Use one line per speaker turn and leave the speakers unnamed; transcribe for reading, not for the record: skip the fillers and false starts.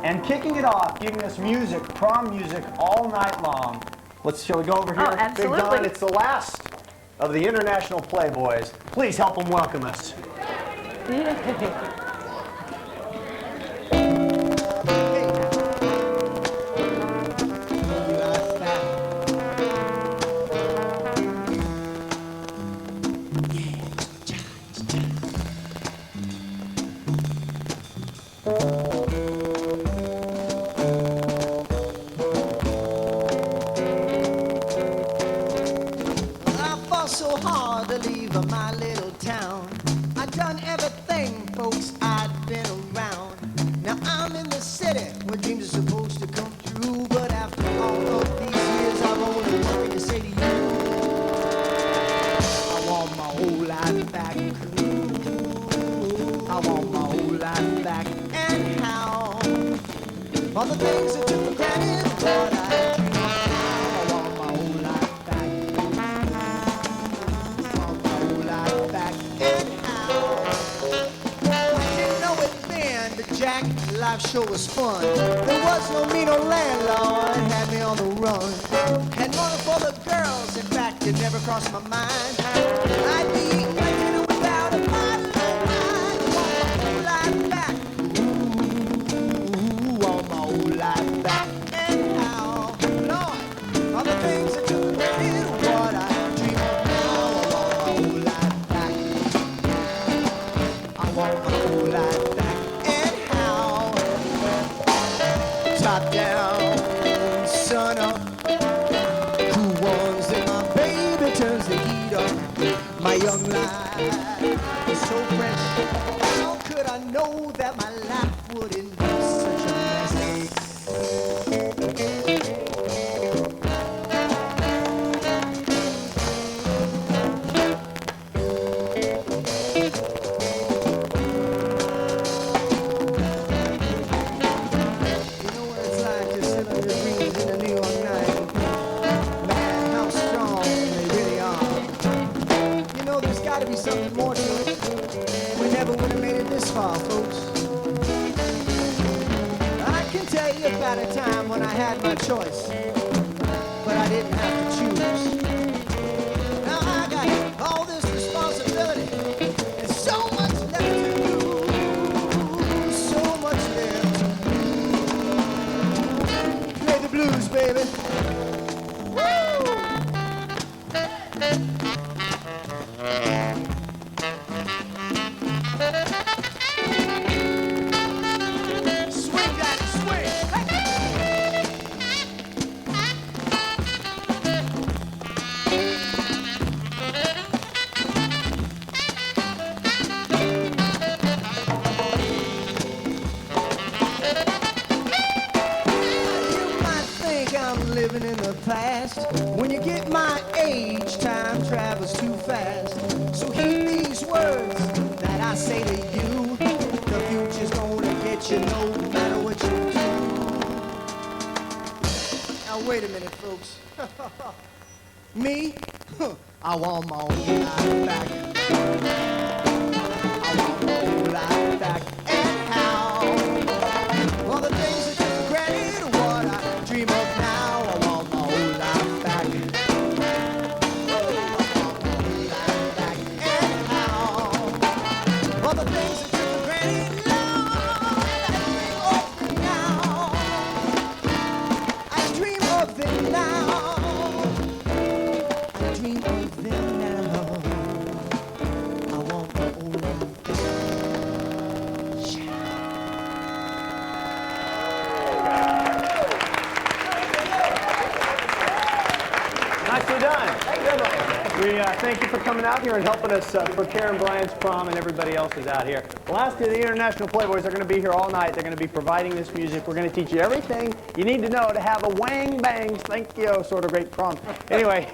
And kicking it off, giving us music, prom music all night long. Shall we go over here?
Oh, absolutely.
Big Don, it's the last of the International Playboys. Please help them welcome us.
So hard to leave my little town. I done everything, folks, I'd been around. Now I'm in the city where dreams are supposed to come true. But after all of these years, I've only one thing to say to you. I want my whole life back. I want my whole life back. And how? All the things that took for granted, what I dreamed of. I want my whole life back. Jack, life sure was fun. There was no mean old landlord, had me on the run. Had money for the girls, in fact, it never crossed my mind. I'd be eating my dinner without a bottle of wine. Want my whole life back. Ooh, want my whole life back. And how, Lord, all the things that took granted, what I dream of now. I want my whole life back. Top down, sun up, cool ones, and my baby turns the heat up. My young life is so fresh. How could I know that my life wouldn't be such a mess? Gotta be something more to it. We never would have made it this far, folks. I can tell you about a time when I had my choice, but I didn't have to choose. Now I got all this responsibility and so much left to do. So much left to do. Play the blues, baby. Living in the past. When you get my age, time travels too fast. So heed these words that I say to you. The future's gonna get you no matter what you do. Now wait a minute, folks. Me? I want my own life back. I want my own life back. And how? All the things that took for granted, what I dream of now.
Nicely done. We thank you for coming out here and helping us for Karen Bryant's prom and everybody else is out here. The last of the International Playboys are going to be here all night. They're going to be providing this music. We're going to teach you everything you need to know to have a wang bangs, thank you, sort of great prom. Anyway.